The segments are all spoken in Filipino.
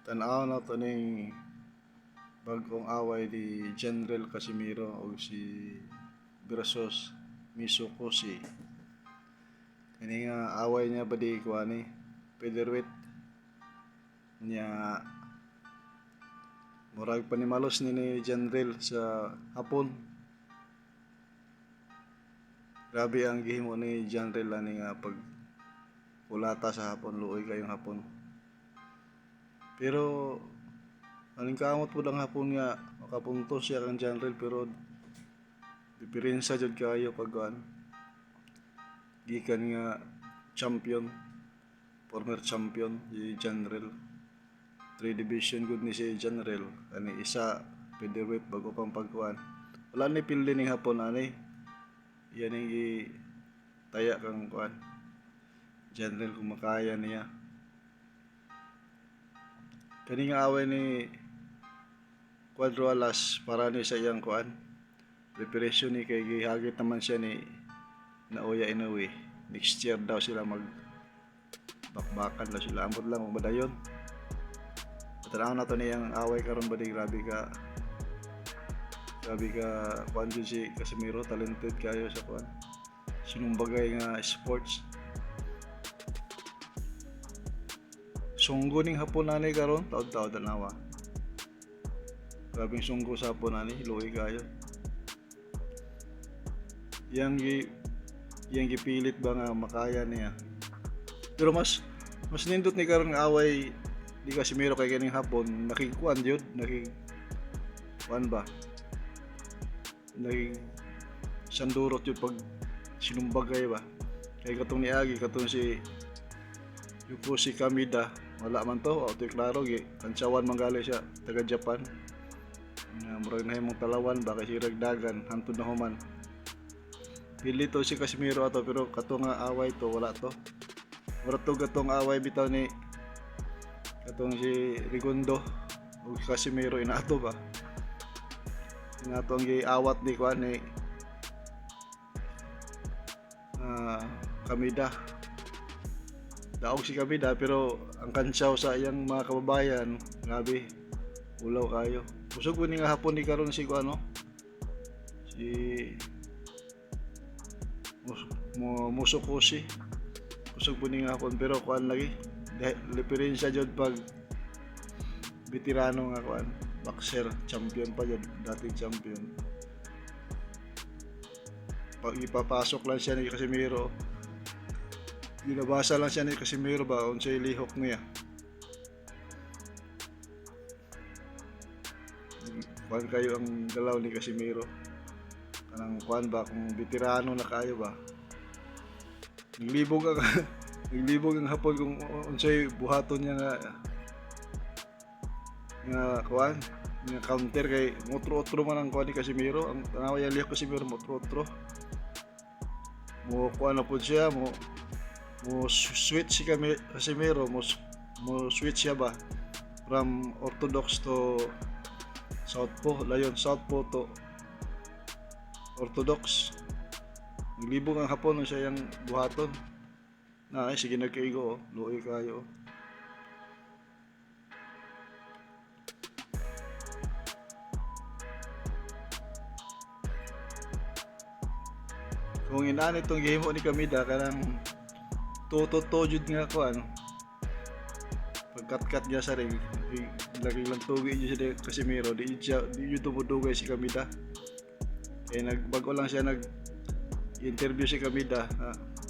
Tanaw na to ni bagong away ni General Casimiro o si Versus Misukoshi. Kani nga away niya ba di kuha ni featherweight niya murag panimalos ni General sa hapon. Grabe ang gihimo ni General ani nga pag kulata sa hapon, luoy kayong hapon. Pero aning kamot po lang hapon nga makapuntos siya kang General, pero diferensya jud kayo pag gikan nga champion, former champion si General. 3 division good ni si General, ani isa featherweight bago pang pagkuan. Wala ni pildi ning hapon ani. Yan ang taya kang kuan General kung makaya niya. Kani nga away ni Cuadro Alas para ni sa iyang kuan preparation ni kay gihagit naman siya ni Naoya Inoue. Next year daw sila mag bakbakan daw sila, ambot lang kung badayon. Tanaw na to niyang away karon ba di grabe ka kuan jud si Casimiro, talented kayo sa kuan sinumbagay nga sports. Sunggo ning hapon ani karon taud-taud tanawa. Grabing sunggo sa hapon ani, luoy kayo. Yang gipilit ba nga makaya niya. Pero mas nindot ni karon nga away di Casimiro kay kaning hapon nakikuan jud, kuan ba? Sandurot jud pag sinumbagay ba. Kay katong niagi katong si Yukoshi Kamida wala man to, auto klaro gi kantsawan manggali siya taga Japan. Murag na himong talawan ba kay siragdagan hantud na human. Pili to si Casimiro ato, pero kato nga away to wala to. Mura to gatong away bitaw ni katong si Rigondo o Casimiro inato ba. Inato ang giawat ni kuan ni Kamida. Daog si Kamida pero ang kantsaw sa iyang mga kababayan grabe ulaw kayo. Kusog ni nga hapon ni karon si kuano si Musukoshi. Kusog po ni nga hapon pero kuan lagi diferensya jud pag veterano nga kuan boxer, champion pa jud, dating champion. Pag ipapasok lang siya ni Casimiro, ginabasa lang siya ni Casimiro ba unsay lihok niya. Kuan kayo ang galaw ni Casimiro. Kanang kuan ba kung veterano na kayo ba. Naglibog ang hapon kung unsay buhaton niya nga kuan nga counter kay motro-otro man ang kuan ni Casimiro. Ang tanaw ya lihok Casimiro motro-otro. Mo kuan na pud siya mo switch si Casimiro mo switch siya ba from orthodox to southpaw to orthodox. Naglibog ang hapon siya yung buhaton. Sige nagkaigo luoy kayo. Kung inaan itong gihimo ni Kamida kanang to jud nga ko pagkat-kat niya sa ring lagi lang tugi niya si Casimiro di jud tumudugay si Kamida. Kaya nagbago lang siya interview si Kamida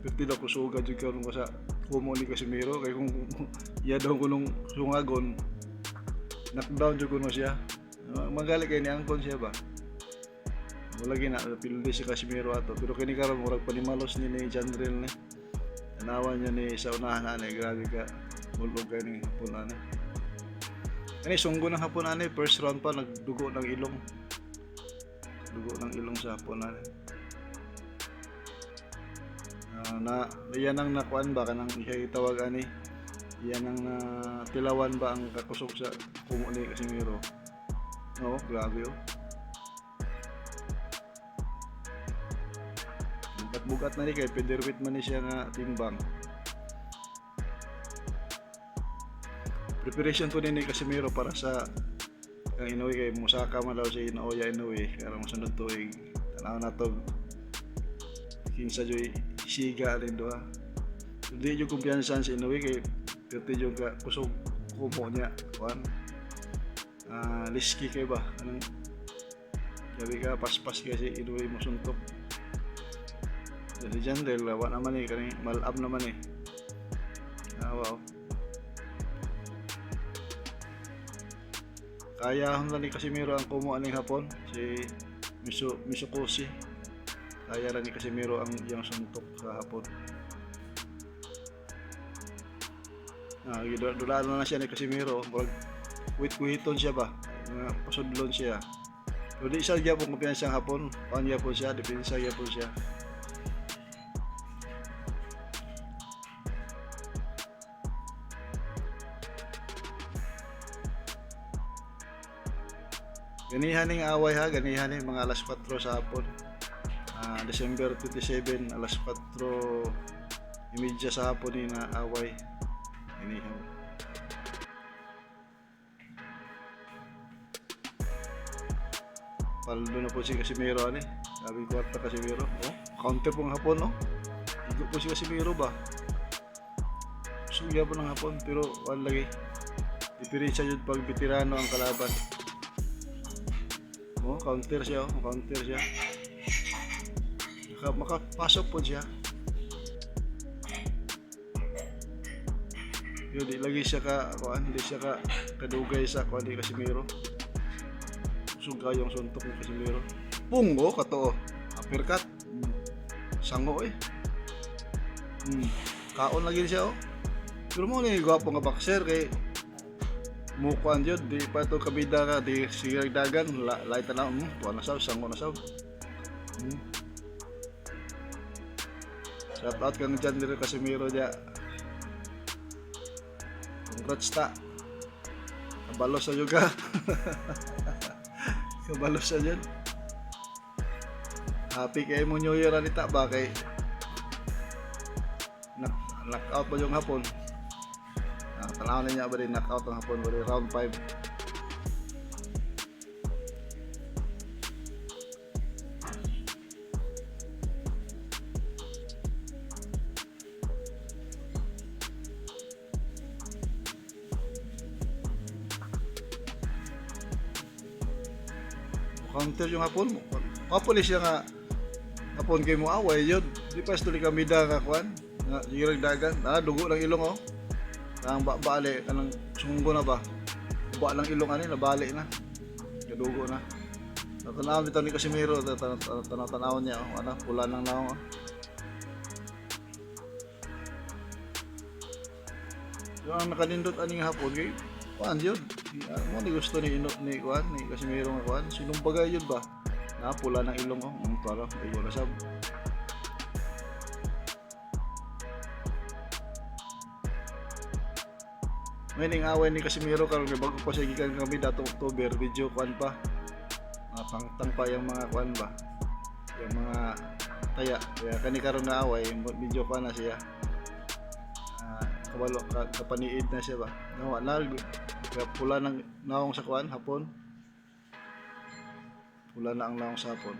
perti daw kusuga jud karon ko sa kumo ni Casimiro kay kung iya daw kunong sungagon knockdown jud kuno siya. Magali kay ni angkon siya ba. Wala gina pildi si Casimiro ato, pero kini karon murag panimalos ni General ni. Tanawan niya ni sa unahan ani, grabe ka bulog kay ni hapon ani. Kani sunggo ng hapon ani, first round pa nagdugo ng ilong. Dugo ng ilong sa hapon ani. Yan ang nakuan ba kanang siya itawag ani. Yan ang tilawan ba ang kakusog sa kumo ni Casimiro. No, grabe oh. Bugat na ni kay featherweight man ni siya nga timbang. preparation po ni Casimiro para sa ang Inoue kay musaka man daw si Naoya Inoue kaya masunod to tanaw na to kinsa joy siga rin do ha. Hindi yung kumpiyansa sa Inoue kay pwede yung kusog kumo niya kuan liski kay ba anong gabi ka paspas kasi Inoue mo suntok jadi dyan dahil lawa naman kani malab naman wow. Kaya hon ni Casimiro ang kumo aning hapon si Mizukoshi. Kaya ra ni Casimiro ang iyang suntok sa hapon. Dulaan na siya ni Casimiro. Kuhiton siya ba? Pasudlon siya. Pero di siya gyapon kumpiyansa ang hapon. Paano gyapon siya? Depensa gyapon siya. Ganihan ng away ha, ganihan ng mga alas 4 sa hapon. December 27, alas 4:30 sa hapon na away. Ganihan. Paldo na po si Casimiro Sabi kwarta Casimiro. Oh, counter pong hapon Igo po si Casimiro ba? Sugya po ng hapon pero wala lagi. Diferensya yun pag veterano ang kalaban. Counter siya. Makapasok po siya. Yun, di lagi siya hindi siya kadugay sa ni Casimiro. Suga yung suntok ni Casimiro. Pungo, kato. Uppercut. Sango Kaon lagi siya Pero mo ni gwapo nga boxer kay mukuan yun, di pa ito kabida ka, di sigurag dagan, light na lang, tuwa na saw, sango na saw. Shout out kang dyan dito Casimiro dya. Congrats ta. Kabalos sa juga. Kabalos sa dyan. Happy kayo mo New Year anita ba kay knockout ba yung hapon? Tanaw na niya ba rin knockout ang hapon ba rin round 5. Counter yung hapon mo. Kapulis siya nga hapon kay mo away yun. Di pa tuloy kami da kakuan. Nga sigurag dagan. Dugo ng ilong ang bali kanang sunggo na ba ba lang ilong nabali na kadugo na tanaw bitaw ni Casimiro tanaw niya pula ng naong yung nakalindot aning hapon kay kuan yun mo ni gusto ni Casimiro nga kuan sinong bagay yun ba pula ng ilong para ayo na sab. May ning away ni Casimiro karon kay bago pa siya gikan kami datong October video kuan pa. Pangtang pa yung mga kuan ba. Yung mga taya. Kaya kani karon na away video pa na siya. Kabalo kapaniid na siya ba. Nawa kaya pula ng naong sa kuan hapon. Pula na ang naong sa hapon.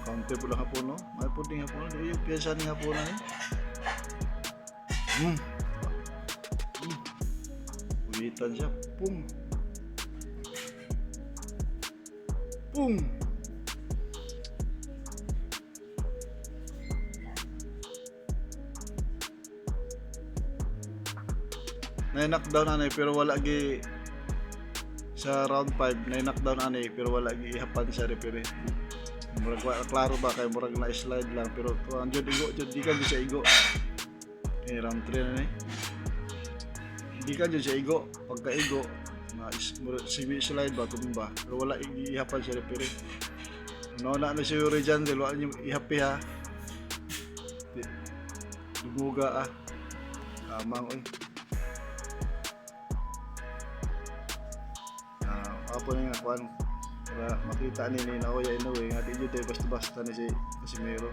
Counter po lang hapon may puding hapon yung piyesa ni hapon ulitan siya pum na-knockdown pero wala gi sa round 5 na-knockdown pero wala gi ihapan sa referee. Murag klaro ba kay murag na slide lang pero ang jud igo jud di ka bisa igo. Round 3 na di ka jud siya igo pagka igo na slide ba tumba pero wala ihapan sa referee. Na si Yuri dyan dahil wala nyo ihapi ha dumuga kamang apo na nga kuhan para makita ni Naoya Inoue nga di jud basta-basta ni si Casimiro.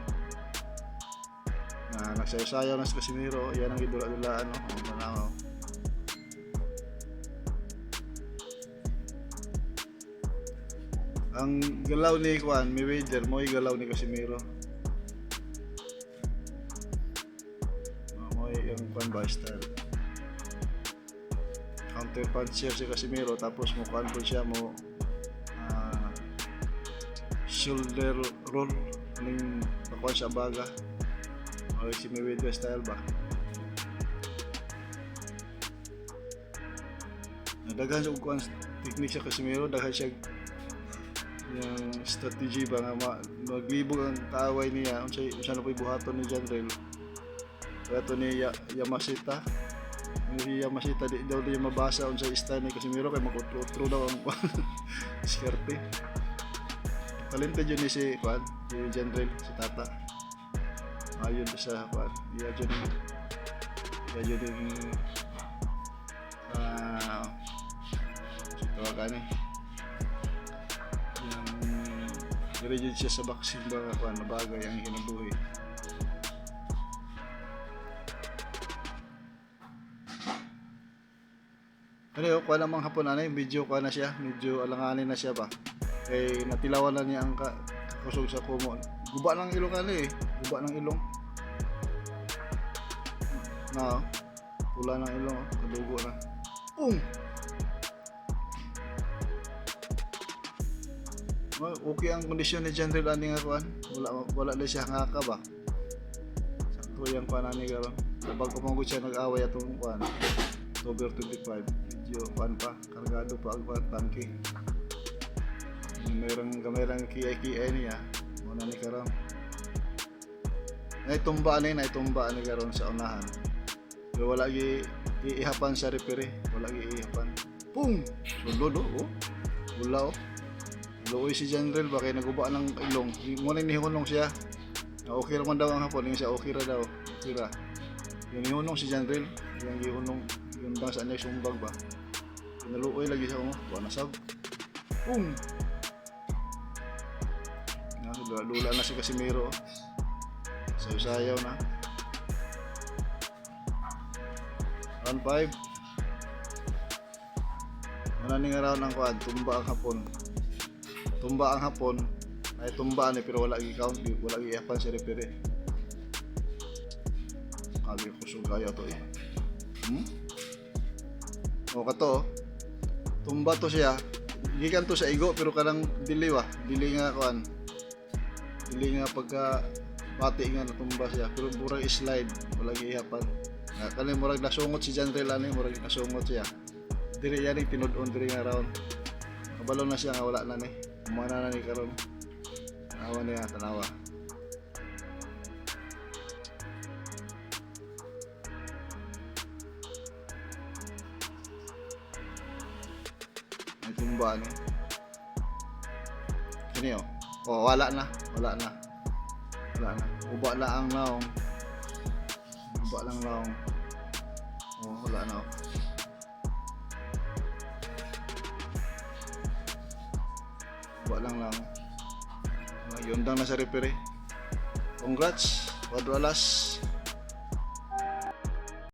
Na nagsayaw-sayaw na si Casimiro, yan ang idula-dulaan no. Manaw. Ang galaw ni Mayweather mo galaw ni Casimiro. Mo yung ba style. Counter puncher si Casimiro tapos mo po siya mo shoulder roll ning pakuan sa baga. O si Mayweather style ba? Daghan sa kuan technique sa Casimiro, daghan siya yung strategy ba nga maglibog ang kaaway niya unsay na po'y buhaton ni Janrel. Kaya ni Yamashita. Ni Yamashita di daw di mabasa unsay style ni Casimiro kay mag-utro daw ang skerte. Talented yun ni si Janrel, si Tata. Ayun sa iya yun tawagan yung dirigid siya sa boxing ba na bagay ang hinabuhi. Ano kuha namang hapon medyo kuha na siya, medyo alanganin na siya ba kay natilawan na niya ang kusog sa kumo. Guba ng ilong guba ng ilong na pula ng ilong kadugo na. Okay ang kondisyon ni Janrel ani nga kuan. Wala na siya nga ka ba. Sakto yang kuan ani karon. Kapag kumangod siya nag-away atong kuan. October 25, medyo kuan pa, kargado pa ang tangke. Merong kiay niya. Muna ni karon. Naitumba ni karon sa unahan. Pero wala gi iihapan sa referee, wala gi iihapan. Pum! Lolo Bula Luoy si Janrel ba kay naguba ng ilong. Muna nihunong siya. Okay raman daw ang hapon, yung siya okay ra daw. Okay ra. Yung nihunong si Janrel, yung gihunong yung bang saan niya sumbag ba. Naluoy lagi siya buwan na sab. Pum! Lula na si Casimiro. Sayaw na. Round 5. Mananing araw ng kuan, tumba ang hapon. Ay tumba ni pero wala gi count, wala gi ihapan si referee. Kali ko sugaya to O kato. Tumba to siya. Gikan to sa igo pero kanang dili nga kuan. Dili nga pagka pati nga natumba siya pero murag slide wala gi ihapan. Kani murag nasungot si Janrel murag nasungot siya. Diri yan tinud-on diri nga round. Kabalo na siya nga wala na ni. Umana na ni karon. Awa niya tanawa. Ay tumba ni. Kini wala na. Uba na ang naong. Wala na. Wala lang. Yun lang na sa referee. Congrats, Cuadro Alas.